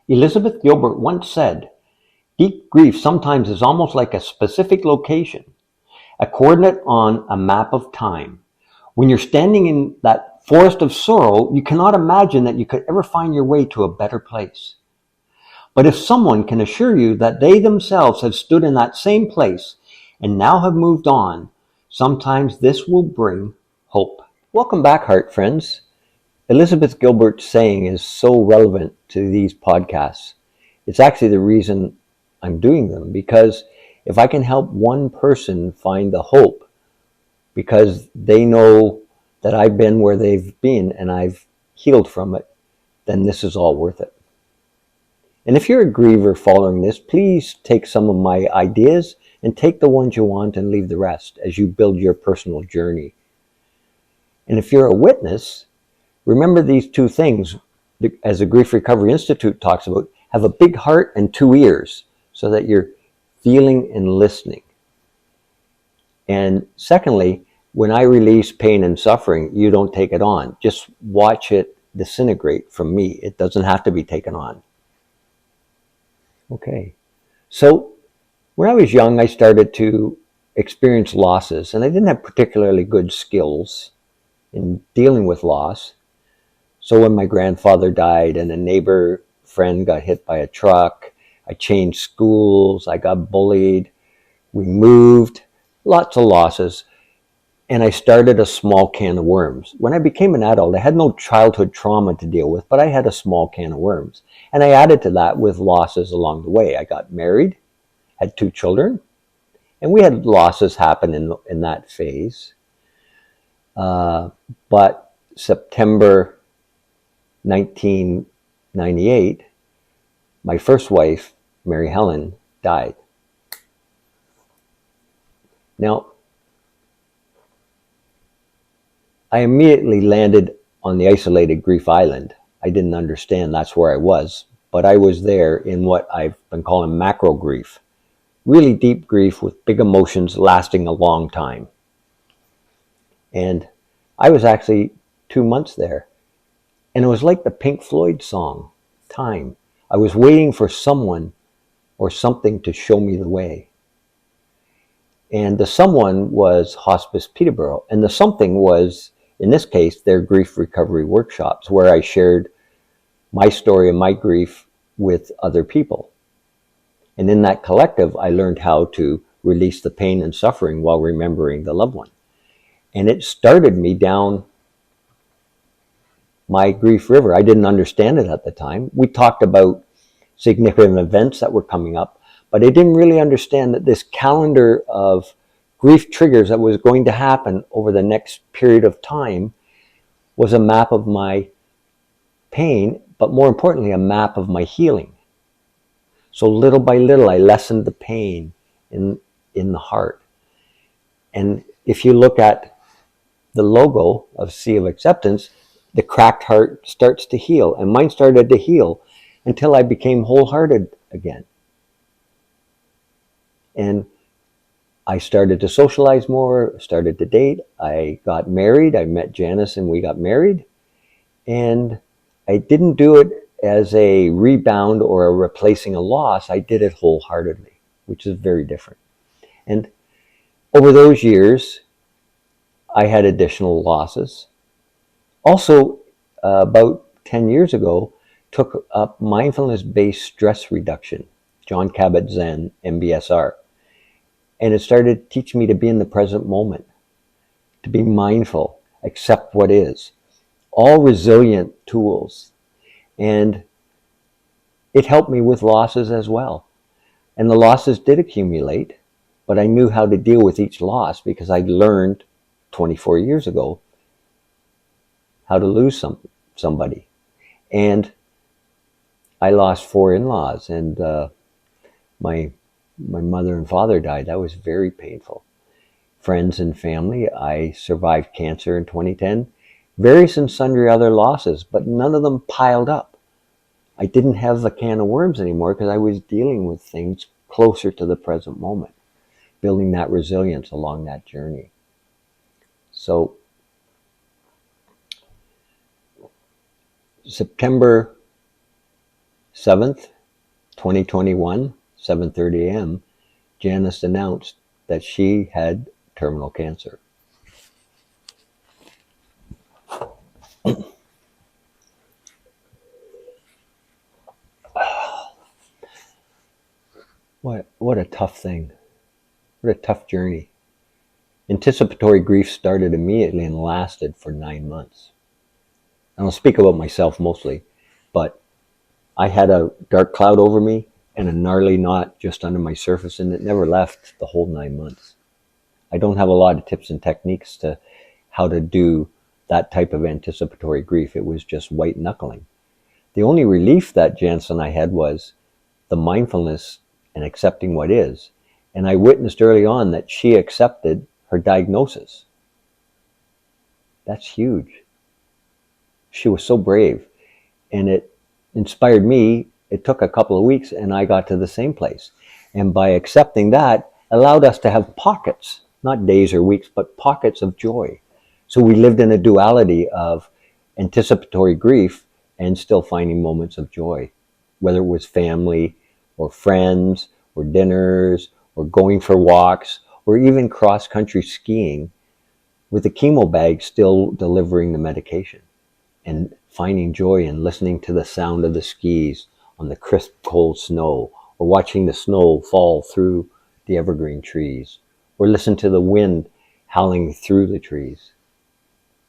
Elizabeth Gilbert once said, "Deep grief sometimes is almost like a specific location, a coordinate on a map of time. When you're standing in that forest of sorrow, you cannot imagine that you could ever find your way to a better place. But if someone can assure you that they themselves have stood in that same place and now have moved on, sometimes this will bring hope." Welcome back, heart friends. Elizabeth Gilbert's saying is so relevant to these podcasts. It's actually the reason I'm doing them, because if I can help one person find the hope because they know that I've been where they've been and I've healed from it, then this is all worth it. And if you're a griever following this, please take some of my ideas and take the ones you want and leave the rest as you build your personal journey. And if you're a witness, remember these two things, as the Grief Recovery Institute talks about: have a big heart and two ears so that you're feeling and listening. And secondly, when I release pain and suffering, you don't take it on. Just watch it disintegrate from me. It doesn't have to be taken on. Okay. So when I was young, I started to experience losses, and I didn't have particularly good skills in dealing with loss. So when my grandfather died and a neighbor friend got hit by a truck, I changed schools, I got bullied, we moved, lots of losses, and I started a small can of worms. When I became an adult, I had no childhood trauma to deal with, but I had a small can of worms. And I added to that with losses along the way. I got married, had 2 children, and we had losses happen in that phase. But September 1998, my first wife, Mary Helen, died. Now, I immediately landed on the isolated grief island. I didn't understand that's where I was, but I was there in what I've been calling macro grief. Really deep grief with big emotions lasting a long time. And I was actually 2 months there. And it was like the Pink Floyd song, Time. I was waiting for someone or something to show me the way. And the someone was Hospice Peterborough. And the something was, in this case, their grief recovery workshops, where I shared my story and my grief with other people. And in that collective, I learned how to release the pain and suffering while remembering the loved one. And it started me down my grief river. I didn't understand it at the time. We talked about significant events that were coming up, but I didn't really understand that this calendar of grief triggers that was going to happen over the next period of time was a map of my pain, but more importantly, a map of my healing. So little by little, I lessened the pain in the heart. And if you look at the logo of Sea of Acceptance, the cracked heart starts to heal. And mine started to heal until I became wholehearted again. And I started to socialize more, started to date. I got married. I met Janice and we got married. And I didn't do it as a rebound or a replacing a loss. I did it wholeheartedly, which is very different. And over those years, I had additional losses. Also, about 10 years ago, took up mindfulness-based stress reduction, John Kabat-Zinn, MBSR. And it started teaching me to be in the present moment, to be mindful, accept what is. All resilient tools. And it helped me with losses as well. And the losses did accumulate, but I knew how to deal with each loss because I'd learned 24 years ago how to lose somebody. And I lost 4 in-laws, and my mother and father died. That was very painful. Friends and family. I survived cancer in 2010. Various and sundry other losses, but none of them piled up. I didn't have the can of worms anymore because I was dealing with things closer to the present moment, building that resilience along that journey. So September 7th, 2021, 7:30 a.m., Janice announced that she had terminal cancer. What a tough thing. What a tough journey. Anticipatory grief started immediately and lasted for 9 months. And I'll speak about myself mostly, but I had a dark cloud over me and a gnarly knot just under my surface, and it never left the whole 9 months. I don't have a lot of tips and techniques to how to do that type of anticipatory grief. It was just white knuckling. The only relief that Janice and I had was the mindfulness and accepting what is. And I witnessed early on that she accepted her diagnosis. That's huge. She was so brave, and it inspired me. It took a couple of weeks and I got to the same place. And by accepting that, allowed us to have pockets, not days or weeks, but pockets of joy. So we lived in a duality of anticipatory grief and still finding moments of joy, whether it was family or friends or dinners or going for walks or even cross-country skiing with the chemo bag still delivering the medication, and finding joy in listening to the sound of the skis on the crisp, cold snow, or watching the snow fall through the evergreen trees, or listen to the wind howling through the trees.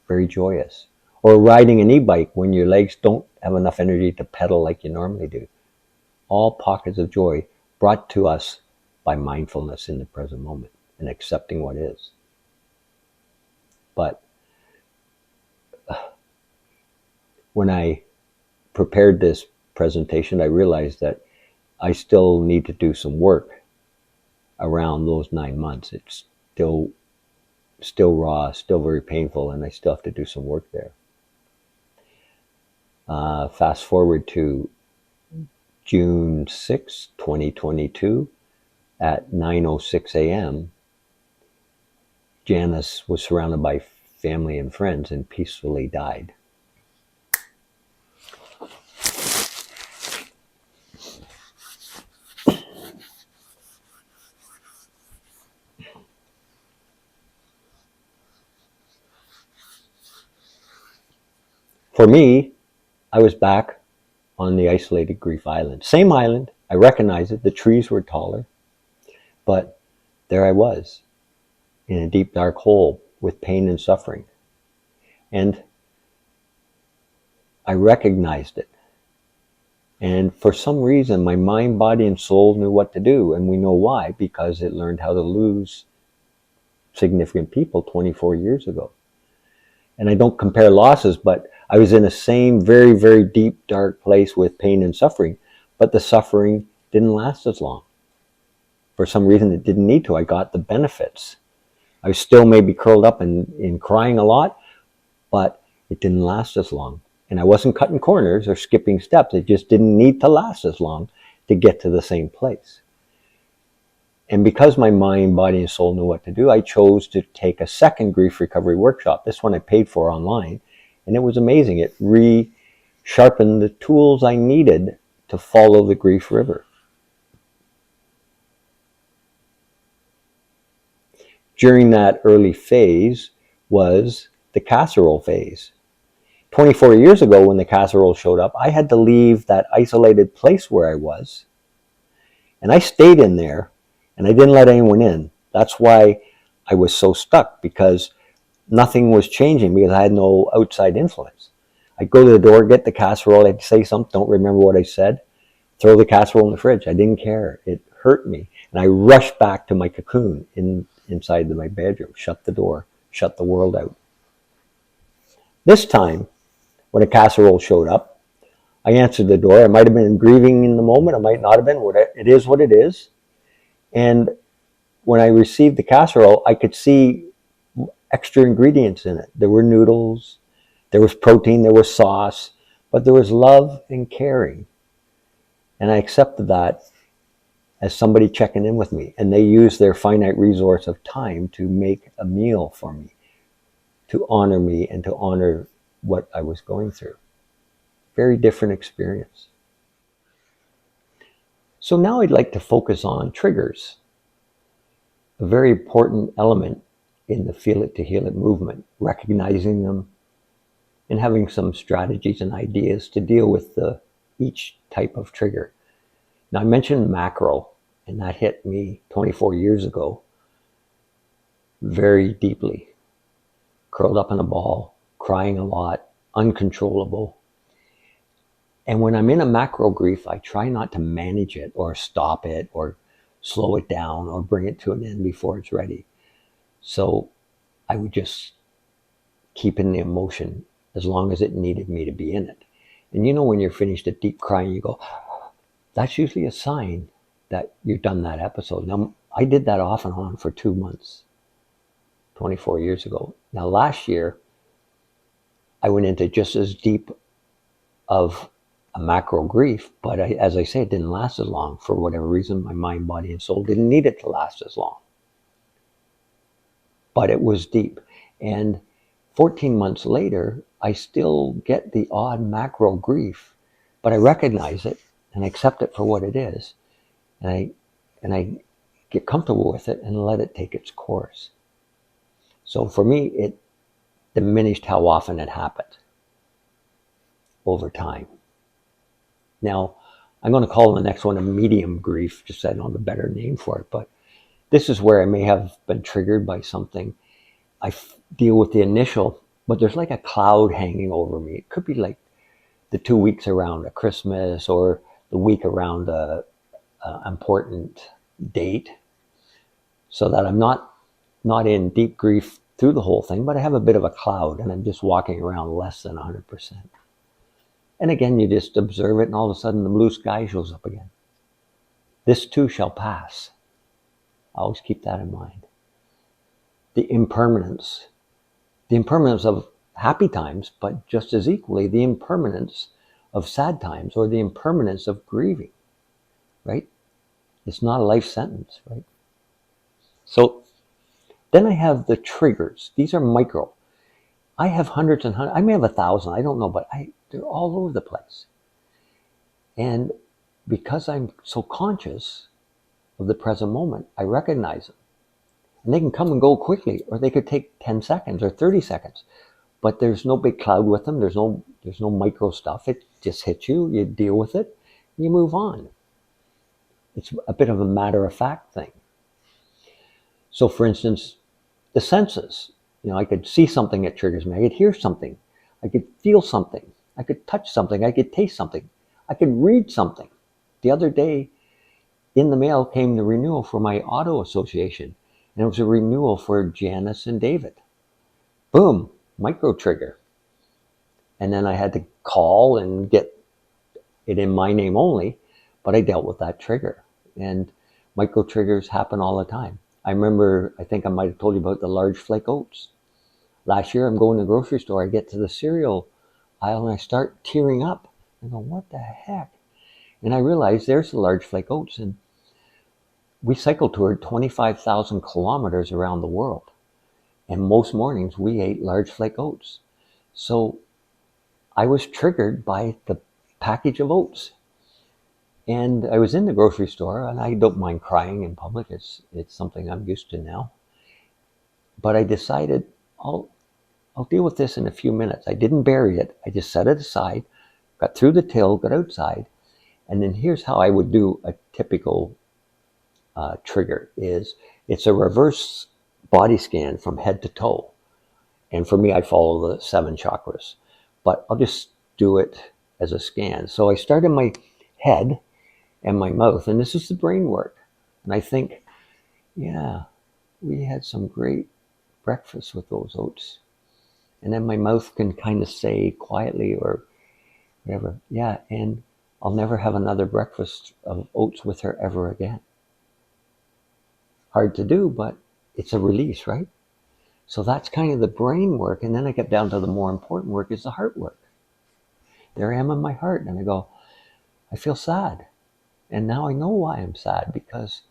Very joyous. Or riding an e-bike when your legs don't have enough energy to pedal like you normally do. All pockets of joy brought to us by mindfulness in the present moment and accepting what is. But when I prepared this presentation, I realized that I still need to do some work around those 9 months. It's still raw, still very painful, and I still have to do some work there. Fast forward to June 6, 2022, at 9:06 a.m., Janice was surrounded by family and friends and peacefully died. For me, I was back on the isolated grief island. Same island, I recognized it, the trees were taller, but there I was in a deep dark hole with pain and suffering. And I recognized it. And for some reason, my mind, body, and soul knew what to do. And we know why, because it learned how to lose significant people 24 years ago. And I don't compare losses, but I was in the same very, very deep, dark place with pain and suffering. But the suffering didn't last as long. For some reason, it didn't need to. I got the benefits. I was still maybe curled up and crying a lot, but it didn't last as long. And I wasn't cutting corners or skipping steps. It just didn't need to last as long to get to the same place. And because my mind, body, and soul knew what to do, I chose to take a second grief recovery workshop. This one I paid for online, and it was amazing. It re-sharpened the tools I needed to follow the grief river. During that early phase was the casserole phase. 24 years ago, when the casserole showed up, I had to leave that isolated place where I was. And I stayed in there, and I didn't let anyone in. That's why I was so stuck, because nothing was changing, because I had no outside influence. I'd go to the door, get the casserole, I'd say something, don't remember what I said, throw the casserole in the fridge. I didn't care. It hurt me. And I rushed back to my cocoon inside my bedroom, shut the door, shut the world out. This time, when a casserole showed up, I answered the door. I might have been grieving in the moment. I might not have been. It is what it is. And when I received the casserole, I could see extra ingredients in it. There were noodles, there was protein, there was sauce, but there was love and caring. And I accepted that as somebody checking in with me. And they used their finite resource of time to make a meal for me, to honor me and to honor what I was going through. Very different experience. So now I'd like to focus on triggers, a very important element in the Feel It to Heal It movement, recognizing them and having some strategies and ideas to deal with each type of trigger. Now, I mentioned macro, and that hit me 24 years ago very deeply. Curled up in a ball, crying a lot, uncontrollable. And when I'm in a macro grief, I try not to manage it or stop it or slow it down or bring it to an end before it's ready. So I would just keep in the emotion as long as it needed me to be in it. And you know, when you're finished a deep crying, you go, that's usually a sign that you've done that episode. Now, I did that off and on for 2 months, 24 years ago. Now, last year, I went into just as deep of a macro grief, but as I say, it didn't last as long. For whatever reason, my mind, body, and soul didn't need it to last as long. But it was deep. And 14 months later, I still get the odd macro grief, but I recognize it and accept it for what it is. And I get comfortable with it and let it take its course. So for me, it diminished how often it happened over time. Now, I'm going to call the next one a medium grief, just so I don't have a better name for it. But this is where I may have been triggered by something. I deal with the initial, but there's like a cloud hanging over me. It could be like the 2 weeks around a Christmas or the week around a important date, so that I'm not in deep grief through the whole thing, but I have a bit of a cloud and I'm just walking around less than 100%. And again, you just observe it, and all of a sudden the blue sky shows up again. This too shall pass. I always keep that in mind. The impermanence of happy times, but just as equally the impermanence of sad times, or the impermanence of grieving, right? It's not a life sentence, right? So then I have the triggers. These are micro. I have hundreds and hundreds. I may have 1,000. I don't know, but they're all over the place. And because I'm so conscious of the present moment, I recognize them. And they can come and go quickly, or they could take 10 seconds or 30 seconds. But there's no big cloud with them. There's no micro stuff. It just hits you. You deal with it. And you move on. It's a bit of a matter-of-fact thing. So, for instance, the senses. You know, I could see something that triggers me. I could hear something. I could feel something. I could touch something. I could taste something. I could read something. The other day, in the mail came the renewal for my auto association. And it was a renewal for Janice and David. Boom, micro trigger. And then I had to call and get it in my name only, but I dealt with that trigger. And micro triggers happen all the time. I remember, I think I might have told you about the large flake oats. Last year, I'm going to the grocery store. I get to the cereal aisle and I start tearing up. I go, what the heck? And I realize there's the large flake oats. And we cycled toured 25,000 kilometers around the world. And most mornings we ate large flake oats. So I was triggered by the package of oats. And I was in the grocery store, and I don't mind crying in public. It's something I'm used to now. But I decided I'll deal with this in a few minutes. I didn't bury it. I just set it aside, got through the till, got outside. And then here's how I would do a typical trigger. It's a reverse body scan from head to toe. And for me, I follow the 7 chakras. But I'll just do it as a scan. So I start in my head and my mouth, and this is the brain work. And I think, yeah, we had some great breakfast with those oats. And then my mouth can kind of say quietly or whatever, yeah, and I'll never have another breakfast of oats with her ever again. Hard to do, but it's a release, right? So that's kind of the brain work. And then I get down to the more important work, is the heart work. There I am in my heart, and I go, I feel sad. And now I know why I'm sad, because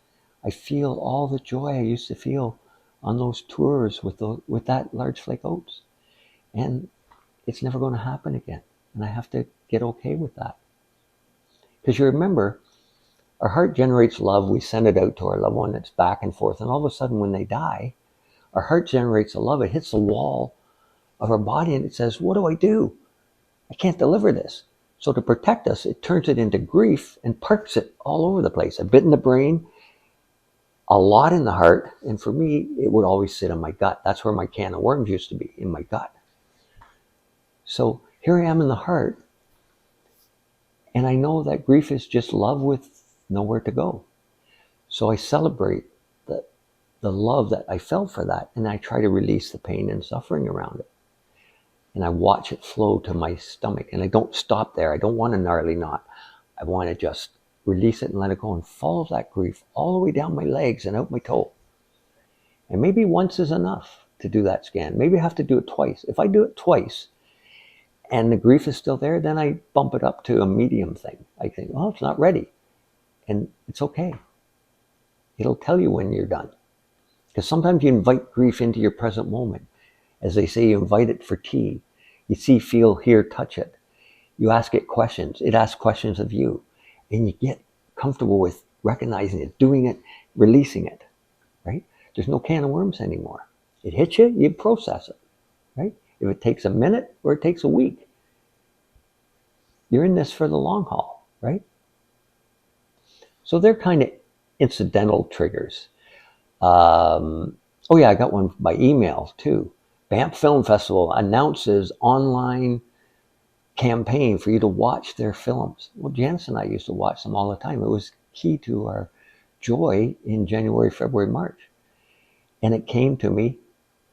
I feel all the joy I used to feel on those tours with that large flake oats. And it's never going to happen again. And I have to get okay with that. Because you remember, Our heart generates love. We send it out to our loved one. It's back and forth. And all of a sudden when they die, our heart generates the love. It hits the wall of our body and it says, what do I do? I can't deliver this. So to protect us, it turns it into grief and parks it all over the place. A bit in the brain, a lot in the heart. And for me, it would always sit in my gut. That's where my can of worms used to be, in my gut. So here I am in the heart. And I know that grief is just love with nowhere to go. So I celebrate the love that I felt for that. And I try to release the pain and suffering around it. And I watch it flow to my stomach. And I don't stop there. I don't want a gnarly knot. I want to just release it and let it go and follow that grief all the way down my legs and out my toe. And maybe once is enough to do that scan. Maybe I have to do it twice. If I do it twice and the grief is still there, then I bump it up to a medium thing. I think, oh, it's not ready. And it's okay. It'll tell you when you're done. Because sometimes you invite grief into your present moment. As they say, you invite it for tea. You see, feel, hear, touch it. You ask it questions. It asks questions of you. And you get comfortable with recognizing it, doing it, releasing it, right? There's no can of worms anymore. It hits you, you process it, right? If it takes a minute or it takes a week, you're in this for the long haul, right? So they're kind of incidental triggers. Oh yeah, I got one by email too. Banff Film Festival announces online campaign for you to watch their films. Well, Janice and I used to watch them all the time. It was key to our joy in January, February, March. And it came to me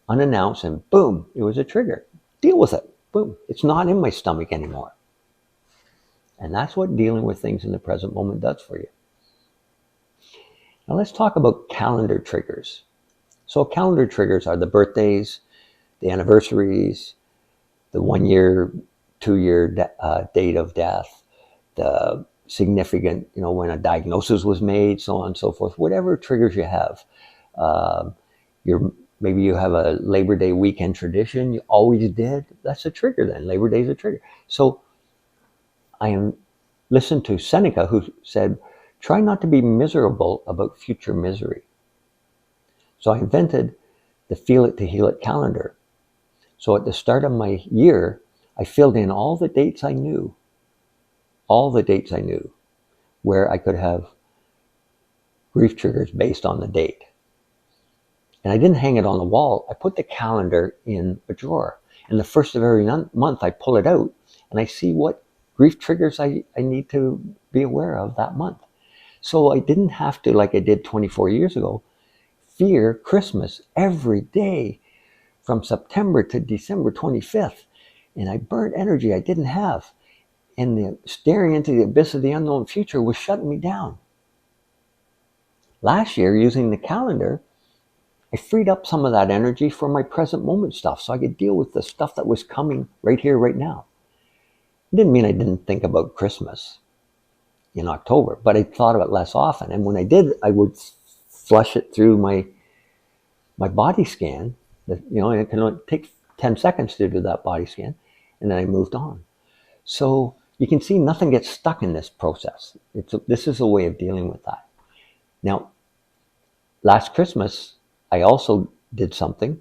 unannounced and boom, it was a trigger. Deal with it. Boom. It's not in my stomach anymore. And that's what dealing with things in the present moment does for you. Now let's talk about calendar triggers. So calendar triggers are the birthdays, the anniversaries, the 1 year, 2 year date of death, the significant, when a diagnosis was made, so on and so forth, whatever triggers you have. Maybe you have a Labor Day weekend tradition, you always did. That's a trigger then. Labor Day is a trigger. So I listened to Seneca, who said, try not to be miserable about future misery. So I invented the Feel It to Heal It calendar. So at the start of my year, I filled in all the dates I knew, where I could have grief triggers based on the date. And I didn't hang it on the wall. I put the calendar in a drawer. And the first of every month, I pull it out and I see what grief triggers I need to be aware of that month. So I didn't have to, like I did 24 years ago, fear Christmas every day from September to December 25th. And I burnt energy I didn't have. And the staring into the abyss of the unknown future was shutting me down. Last year, using the calendar, I freed up some of that energy for my present moment stuff so I could deal with the stuff that was coming right here, right now. It didn't mean I didn't think about Christmas in October, but I thought of it less often. And when I did, I would flush it through my body scan. And it can only take 10 seconds to do that body scan. And then I moved on. So you can see nothing gets stuck in this process. This is a way of dealing with that. Now, last Christmas, I also did something.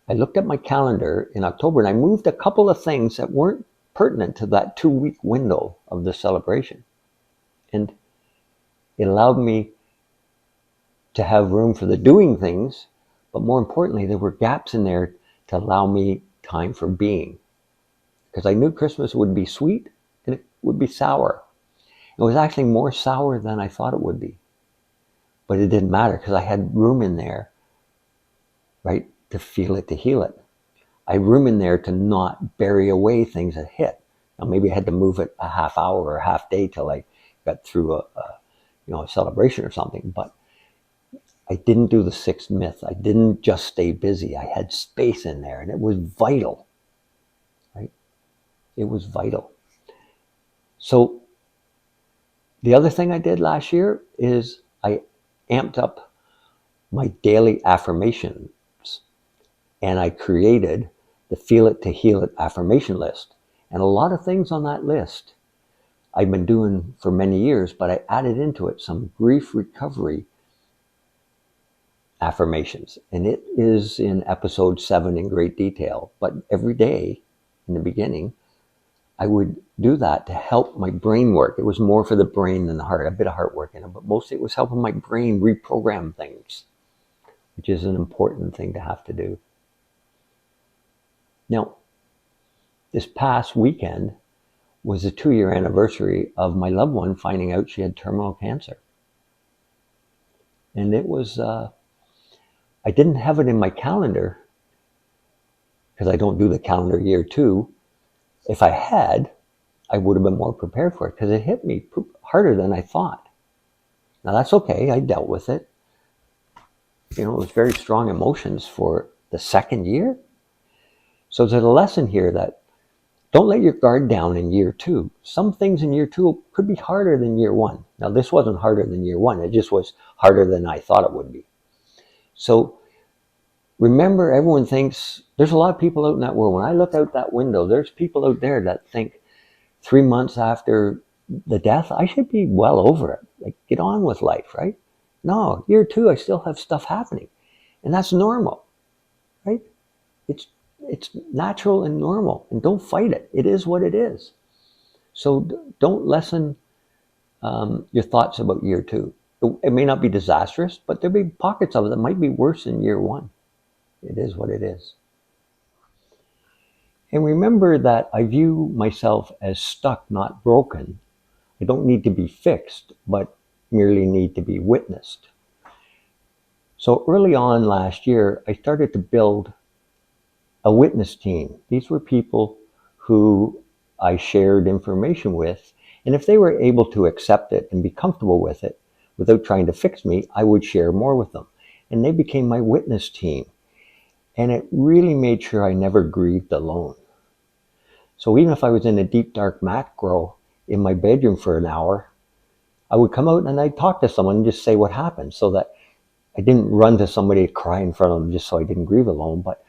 I looked at my calendar in October and I moved a couple of things that weren't pertinent to that 2-week window of the celebration. And it allowed me to have room for the doing things, but more importantly, there were gaps in there to allow me time for being. Because I knew Christmas would be sweet and it would be sour. It was actually more sour than I thought it would be. But it didn't matter because I had room in there, right, to feel it, to heal it. I had room in there to not bury away things that hit. Now maybe I had to move it a half hour or a half day till I got through a celebration or something. But I didn't do the sixth myth. I didn't just stay busy. I had space in there and it was vital, right? It was vital. So the other thing I did last year is I amped up my daily affirmations and I created the Feel It to Heal It affirmation list. And a lot of things on that list I've been doing for many years, but I added into it some grief recovery affirmations. And it is in episode 7 in great detail. But every day in the beginning, I would do that to help my brain work. It was more for the brain than the heart, a bit of heart work in it, but mostly it was helping my brain reprogram things, which is an important thing to have to do. Now, this past weekend was the 2-year anniversary of my loved one finding out she had terminal cancer. And it was, I didn't have it in my calendar because I don't do the calendar year 2. If I had, I would have been more prepared for it because it hit me harder than I thought. Now that's okay, I dealt with it. It was very strong emotions for the 2nd year. So there's a lesson here that don't let your guard down in year 2. Some things in year 2 could be harder than year 1. Now this wasn't harder than year 1, it just was harder than I thought it would be. So remember, everyone thinks, there's a lot of people out in that world. When I look out that window, there's people out there that think 3 months after the death, I should be well over it. Like, get on with life, right? No, year 2, I still have stuff happening. And that's normal, right? It's natural and normal. And don't fight it. It is what it is. So don't lessen your thoughts about year 2. It may not be disastrous, but there'll be pockets of it that might be worse than year 1. It is what it is. And remember that I view myself as stuck, not broken. I don't need to be fixed, but merely need to be witnessed. So early on last year, I started to build a witness team. These were people who I shared information with, and if they were able to accept it and be comfortable with it, without trying to fix me, I would share more with them. And they became my witness team. And it really made sure I never grieved alone. So even if I was in a deep, dark macro in my bedroom for an hour, I would come out and I'd talk to someone and just say what happened, so that I didn't run to somebody and cry in front of them just so I didn't grieve alone. But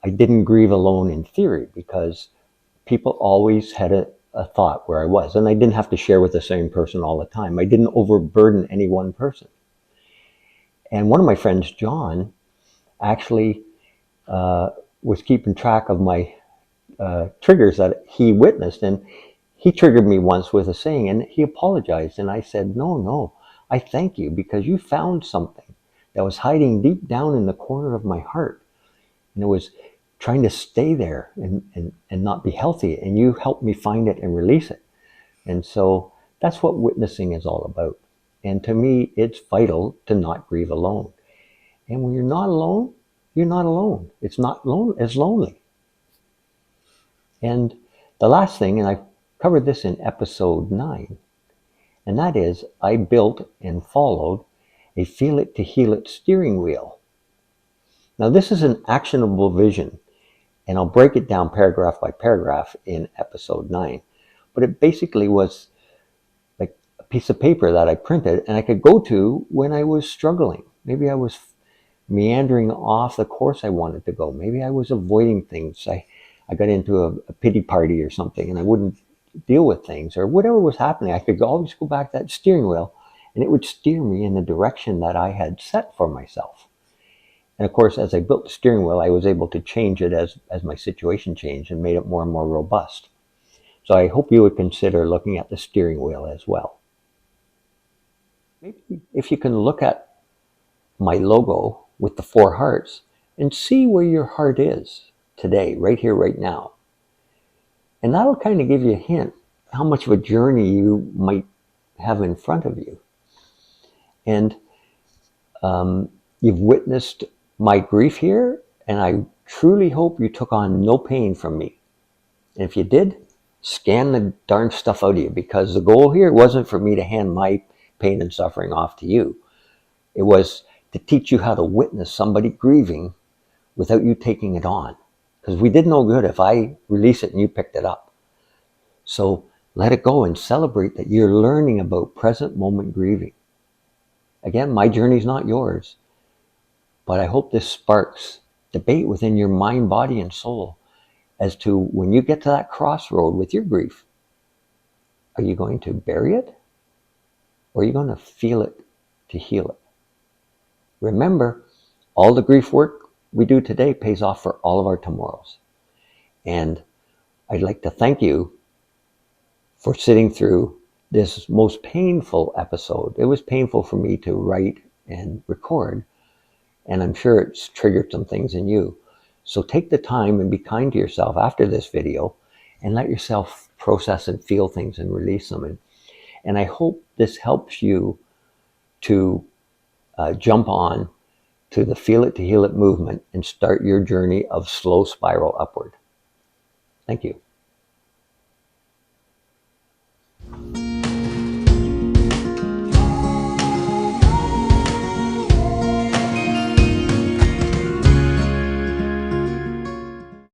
I didn't grieve alone in theory, because people always had a thought where I was. And I didn't have to share with the same person all the time. I didn't overburden any one person. And one of my friends, John, actually was keeping track of my triggers that he witnessed. And he triggered me once with a saying, and he apologized. And I said, no, I thank you, because you found something that was hiding deep down in the corner of my heart. And it was trying to stay there and not be healthy. And you helped me find it and release it. And so that's what witnessing is all about. And to me, it's vital to not grieve alone. And when you're not alone, you're not alone. It's not as lonely. And the last thing, and I covered this in episode 9, and that is I built and followed a Feel It to Heal It steering wheel. Now this is an actionable vision, and I'll break it down paragraph by paragraph in episode 9. But it basically was like a piece of paper that I printed and I could go to when I was struggling. Maybe I was meandering off the course I wanted to go. Maybe I was avoiding things. I got into a pity party or something and I wouldn't deal with things, or whatever was happening. I could always go back to that steering wheel and it would steer me in the direction that I had set for myself. And of course, as I built the steering wheel, I was able to change it as my situation changed and made it more and more robust. So I hope you would consider looking at the steering wheel as well. Maybe if you can look at my logo with the 4 hearts and see where your heart is today, right here, right now. And that'll kind of give you a hint how much of a journey you might have in front of you. And you've witnessed my grief here, and I truly hope you took on no pain from me. And if you did, scan the darn stuff out of you, because the goal here wasn't for me to hand my pain and suffering off to you. It was to teach you how to witness somebody grieving without you taking it on. Because we did no good if I release it and you picked it up. So let it go and celebrate that you're learning about present moment grieving. Again, my journey's not yours. But I hope this sparks debate within your mind, body, and soul as to when you get to that crossroad with your grief, Are you going to bury it? Or are you going to feel it to heal it? Remember, all the grief work we do today pays off for all of our tomorrows. And I'd like to thank you for sitting through this most painful episode. It was painful for me to write and record, and I'm sure it's triggered some things in you. So take the time and be kind to yourself after this video and let yourself process and feel things and release them. And I hope this helps you to jump on to the Feel It to Heal It movement and start your journey of slow spiral upward. Thank you.